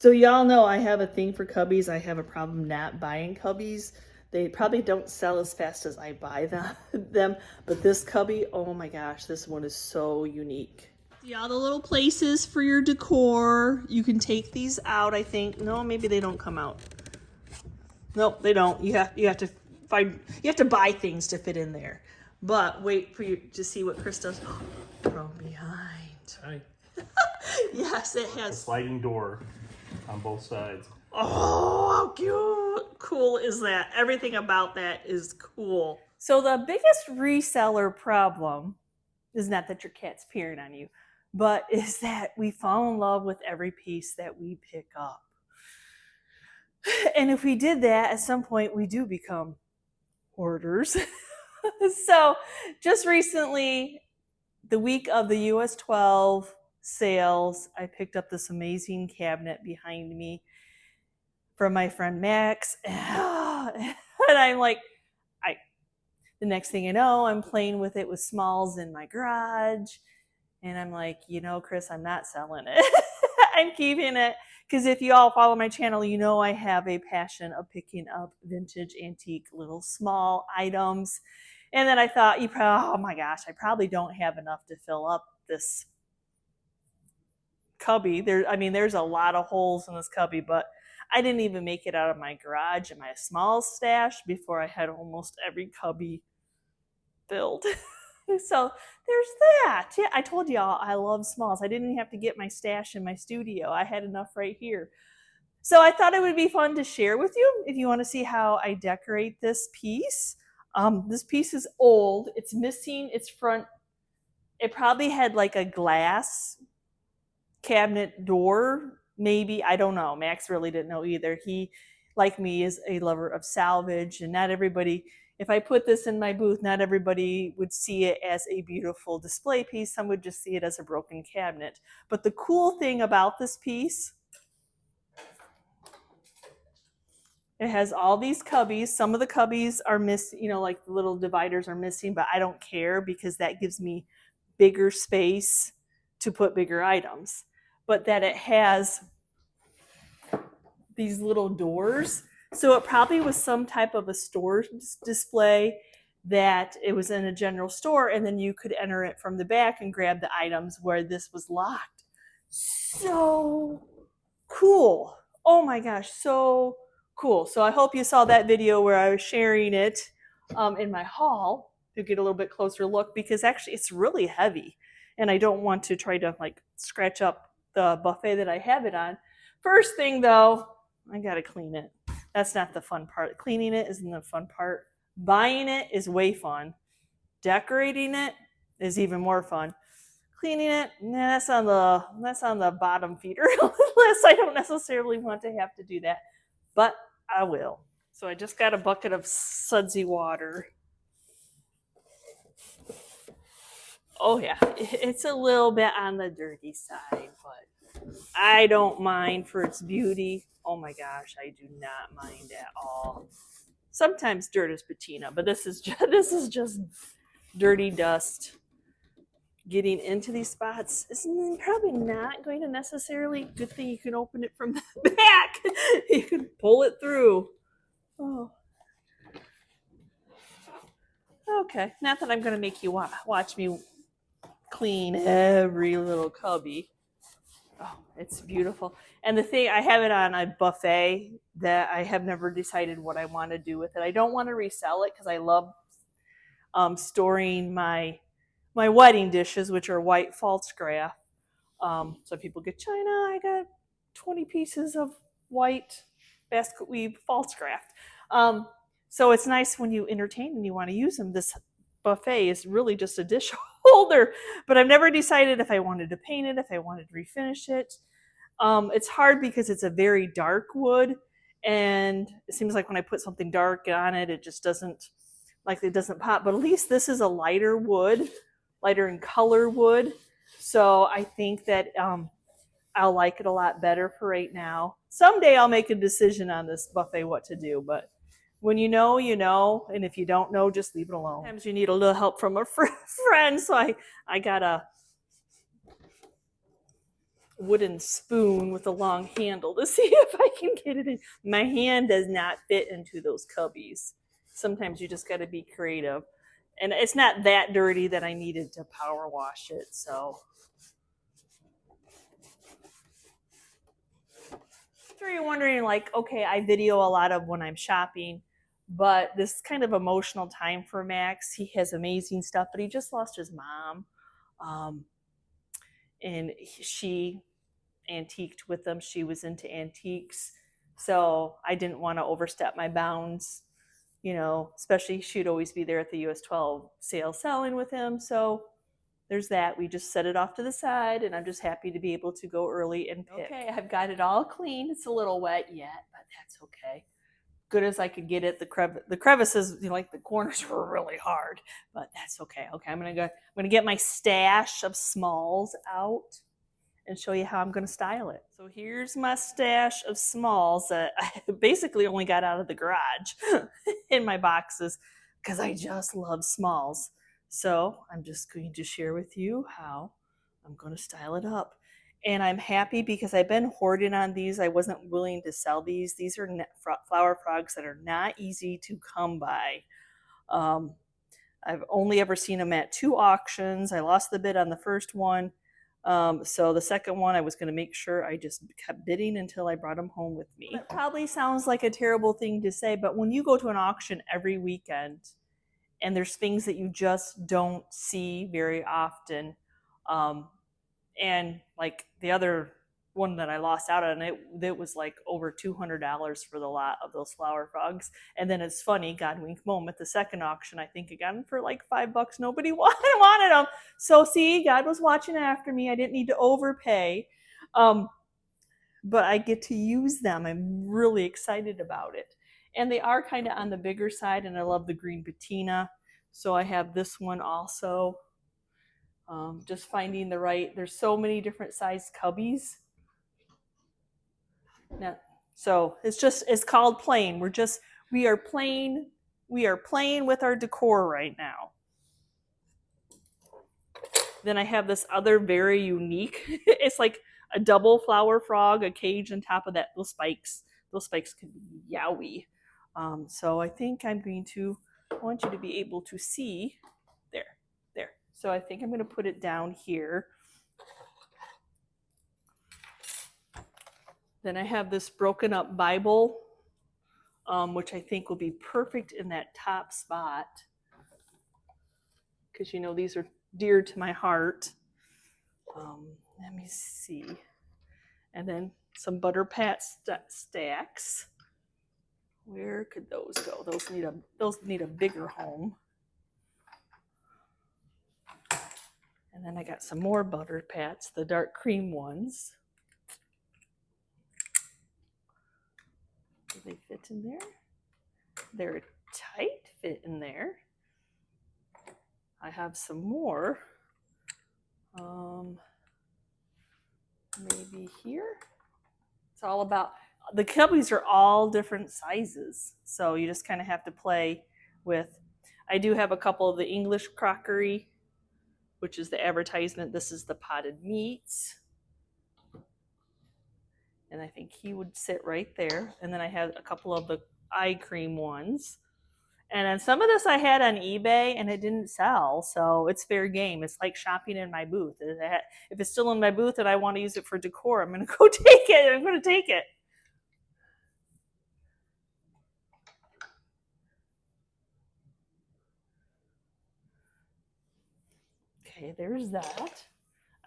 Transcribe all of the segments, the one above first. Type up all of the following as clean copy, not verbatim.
So y'all know I have a thing for cubbies. I have a problem not buying cubbies. They probably don't sell as fast as I buy them, but this cubby, oh my gosh, this one is so unique. See all the little places for your decor. You can take these out, I think. No, maybe they don't come out. Nope, they don't. You have to buy things to fit in there. But wait for you to see what Chris does from behind. Hi. Yes, it has a sliding door on both sides. Oh, how cute! Cool is that? Everything about that is cool. So the biggest reseller problem is not that your cat's peeing on you, but is that we fall in love with every piece that we pick up. And if we did that, at some point we do become hoarders. So just recently, the week of the US 12 sales, I picked up this amazing cabinet behind me from my friend Max. And I'm like, the next thing you know, I'm playing with it with smalls in my garage. And I'm like, Chris, I'm not selling it. I'm keeping it. Because if you all follow my channel, you know I have a passion of picking up vintage, antique, little small items. And then I thought, oh my gosh, I probably don't have enough to fill up this cubby. There's a lot of holes in this cubby, but I didn't even make it out of my garage and my small stash before I had almost every cubby filled. So there's that. Yeah, I told y'all I love smalls. I didn't have to get my stash in my studio. I had enough right here. So I thought it would be fun to share with you if you want to see how I decorate this piece. This piece is old. It's missing its front. It probably had like a glass cabinet door, maybe. I don't know. Max really didn't know either. He, like me, is a lover of salvage, and not everybody, if I put this in my booth, not everybody would see it as a beautiful display piece. Some would just see it as a broken cabinet. But the cool thing about this piece, it has all these cubbies. Some of the cubbies are missing, like the little dividers are missing, but I don't care because that gives me bigger space to put bigger items. But that it has these little doors. So it probably was some type of a store display that it was in a general store, and then you could enter it from the back and grab the items where this was locked. So cool. Oh my gosh, so cool. So I hope you saw that video where I was sharing it in my haul to get a little bit closer look, because actually it's really heavy and I don't want to try to like scratch up the buffet that I have it on. First thing though, I gotta clean it. That's not the fun part. Cleaning it isn't the fun part. Buying it is way fun. Decorating it is even more fun. Cleaning it, that's on the bottom feeder list. I don't necessarily want to have to do that, but I will. So I just got a bucket of sudsy water. Oh yeah, it's a little bit on the dirty side, but I don't mind for its beauty. Oh my gosh, I do not mind at all. Sometimes dirt is patina, but this is just dirty dust getting into these spots. Is probably not going to necessarily. Good thing you can open it from the back. You can pull it through. Oh. Okay, not that I'm going to make you watch me clean every little cubby. Oh, it's beautiful. And the thing, I have it on a buffet that I have never decided what I want to do with it. I don't want to resell it because I love storing my wedding dishes, which are white Pfaltzgraff. So people get china. I got 20 pieces of white basket weave Pfaltzgraff. So it's nice when you entertain and you want to use them. This buffet is really just a dish holder, but I've never decided if I wanted to paint it, if I wanted to refinish it. It's hard because it's a very dark wood, and it seems like when I put something dark on it, it just doesn't pop. But at least this is a lighter wood, lighter in color wood. So I think that I'll like it a lot better for right now. Someday I'll make a decision on this buffet what to do, but when you know, you know, and if you don't know, just leave it alone. Sometimes you need a little help from a friend, so I got a wooden spoon with a long handle to see if I can get it in. My hand does not fit into those cubbies. Sometimes you just got to be creative. And it's not that dirty that I needed to power wash it, so. So you're wondering, like, okay, I video a lot of when I'm shopping, but this kind of emotional time for Max. He has amazing stuff, but he just lost his mom. And she antiqued with them. She was into antiques. So I didn't want to overstep my bounds, you know, especially she'd always be there at the US 12 sale selling with him. So there's that. We just set it off to the side, and I'm just happy to be able to go early and pick. Okay, I've got it all clean. It's a little wet yet, but that's okay. Good as I could get it. The crevices, you know, like the corners were really hard, but that's okay. Okay, I'm gonna get my stash of smalls out and show you how I'm gonna style it. So here's my stash of smalls that I basically only got out of the garage in my boxes because I just love smalls. So I'm just going to share with you how I'm going to style it up. And I'm happy because I've been hoarding on these. I wasn't willing to sell these. These are flower frogs that are not easy to come by. I've only ever seen them at 2 auctions. I lost the bid on the first one. So the second one, I was going to make sure I just kept bidding until I brought them home with me. That probably sounds like a terrible thing to say, but when you go to an auction every weekend, and there's things that you just don't see very often. And like the other one that I lost out on, it was like over $200 for the lot of those flower frogs. And then it's funny, God wink moment, the second auction, I think I got them for like $5. Nobody wanted them. So see, God was watching after me. I didn't need to overpay. But I get to use them. I'm really excited about it. And they are kind of on the bigger side, and I love the green patina. So I have this one also. Just finding the right, there's so many different size cubbies. Now, so it's called plain. We are playing with our decor right now. Then I have this other very unique, it's like a double flower frog, a cage on top of that, those spikes. Those spikes can be yowie. So I think I want you to be able to see, there. So I think I'm going to put it down here. Then I have this broken up Bible, which I think will be perfect in that top spot. Because, you know, these are dear to my heart. Let me see. And then some butter pat stacks. Where could those go? Those need a bigger home. And then I got some more butter pats, the dark cream ones. Do they fit in there? They're a tight fit in there. I have some more. Maybe here. It's all about, the cubbies are all different sizes. So you just kind of have to play with. I do have a couple of the English crockery, which is the advertisement. This is the potted meats. And I think he would sit right there. And then I have a couple of the eye cream ones. And then some of this I had on eBay and it didn't sell. So it's fair game. It's like shopping in my booth. If it's still in my booth and I want to use it for decor, I'm going to go take it. I'm going to take it. Okay, there's that.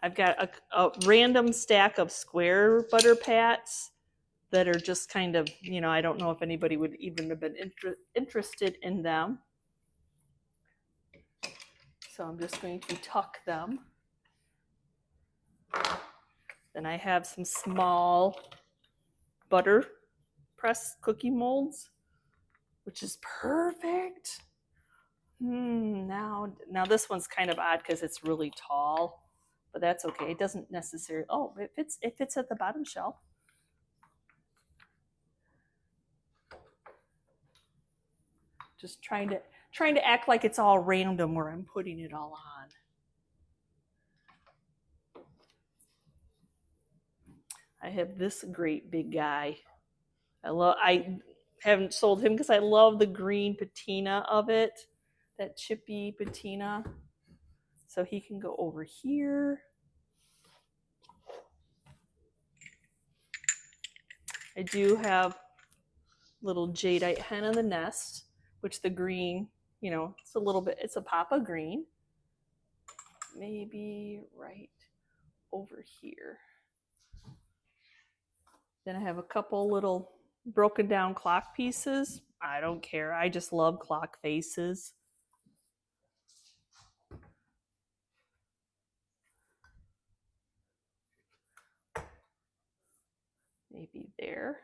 I've got a random stack of square butter pats that are just kind of, you know, I don't know if anybody would even have been interested in them. So I'm just going to tuck them. Then I have some small butter press cookie molds, which is perfect. Now this one's kind of odd because it's really tall, but that's okay. It doesn't necessarily, it fits at the bottom shelf. Just trying to act like it's all random where I'm putting it all on. I have this great big guy. I haven't sold him because I love the green patina of it, that chippy patina. So he can go over here. I do have little jadeite hen in the nest, which the green, you know, it's a little bit, it's a pop of green. Maybe right over here. Then I have a couple little broken down clock pieces. I don't care. I just love clock faces. Maybe there.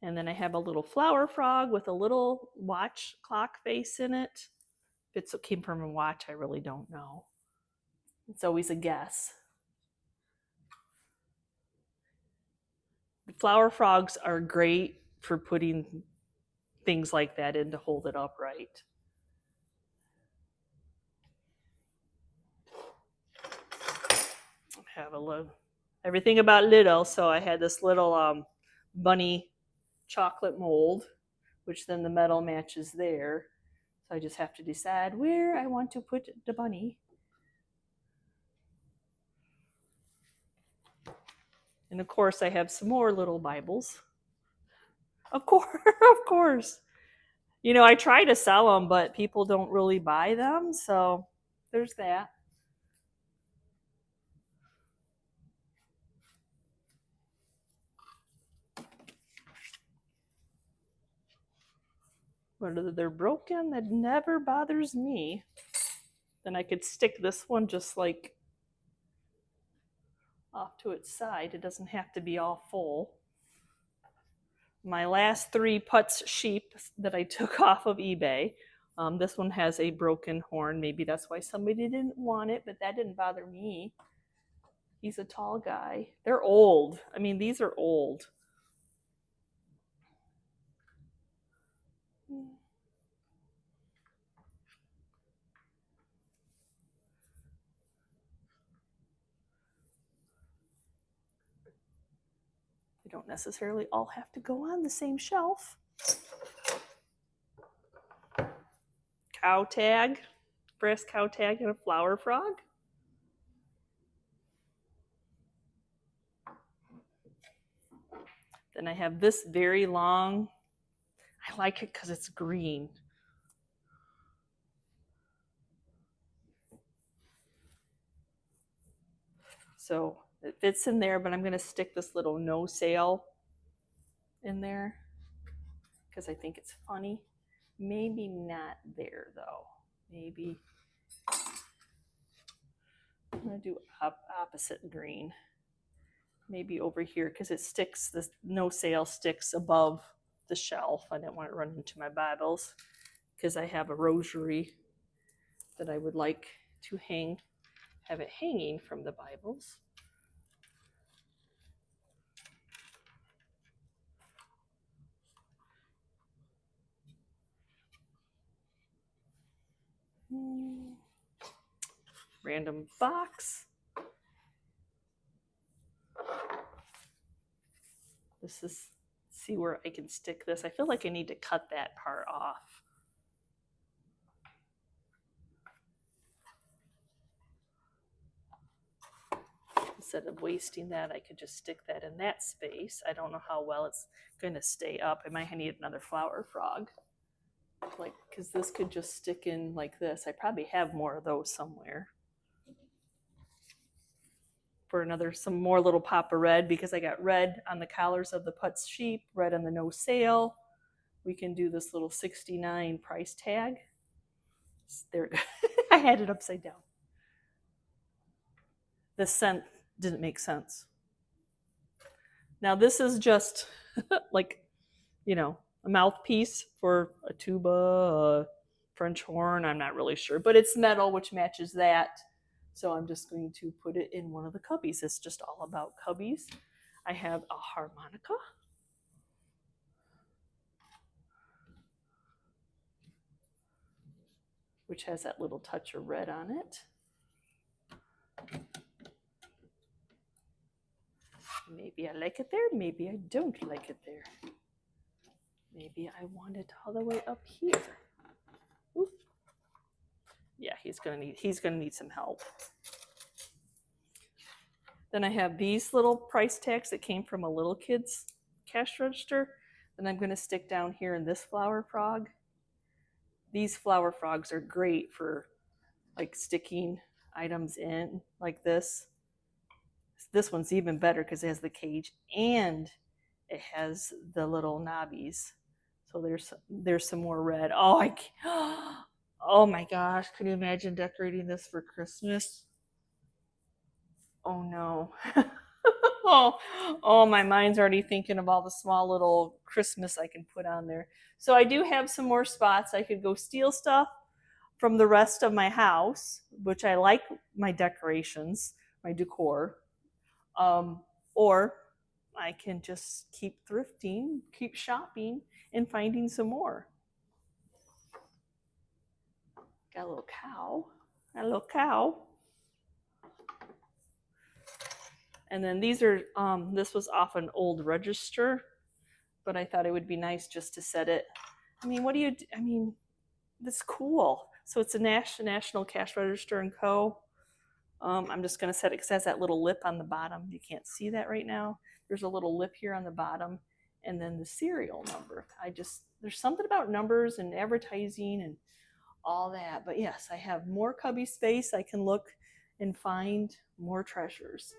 And then I have a little flower frog with a little watch clock face in it. If it came from a watch, I really don't know. It's always a guess. The flower frogs are great for putting things like that in to hold it upright. I have a little, everything about little, so I had this little bunny chocolate mold, which then the metal matches there. So I just have to decide where I want to put the bunny. And of course, I have some more little Bibles. Of course, of course. You know, I try to sell them, but people don't really buy them. So there's that. Whether they're broken, that never bothers me. Then I could stick this one just like off to its side. It doesn't have to be all full. My last 3 Putz sheep that I took off of eBay. This one has a broken horn. Maybe that's why somebody didn't want it, but that didn't bother me. He's a tall guy. They're old. I mean, these are old. They don't necessarily all have to go on the same shelf. Cow tag, brass cow tag, and a flower frog. Then I have this very long, I like it because it's green. So it fits in there, but I'm going to stick this little no sale in there because I think it's funny. Maybe not there though. Maybe I'm going to do opposite green. Maybe over here because it sticks, the no sale sticks above the shelf. I didn't want to run into my Bibles because I have a rosary that I would like to have it hanging from the Bibles. Random box. This is, see where I can stick this. I feel like I need to cut that part off. Instead of wasting that, I could just stick that in that space. I don't know how well it's going to stay up. I might need another flower frog. Like, because this could just stick in like this. I probably have more of those somewhere. For another, some more little pop of red, because I got red on the collars of the Putz sheep, red on the no sale. We can do this little $69 price tag. There, I had it upside down. The scent didn't make sense. Now this is just like, you know, a mouthpiece for a tuba, a French horn, I'm not really sure, but it's metal, which matches that. So I'm just going to put it in one of the cubbies. It's just all about cubbies. I have a harmonica. Which has that little touch of red on it. Maybe I like it there. Maybe I don't like it there. Maybe I want it all the way up here. Ooh. Yeah, he's gonna need some help. Then I have these little price tags that came from a little kid's cash register that I'm gonna stick down here in this flower frog. These flower frogs are great for like sticking items in like this. This one's even better because it has the cage and it has the little knobbies. So there's some more red. Oh, oh my gosh, can you imagine decorating this for Christmas? Oh no. oh, my mind's already thinking of all the small little Christmas I can put on there. So I do have some more spots. I could go steal stuff from the rest of my house, which I like my decorations, my decor. Or I can just keep thrifting, keep shopping, and finding some more. Got a little cow. Got a little cow. And then these are, this was off an old register, but I thought it would be nice just to set it. I mean, what do you, I mean, that's cool. So it's a National Cash Register and Co. I'm just going to set it because it has that little lip on the bottom. You can't see that right now. There's a little lip here on the bottom and then the serial number. There's something about numbers and advertising and all that. But yes, I have more cubby space. I can look and find more treasures.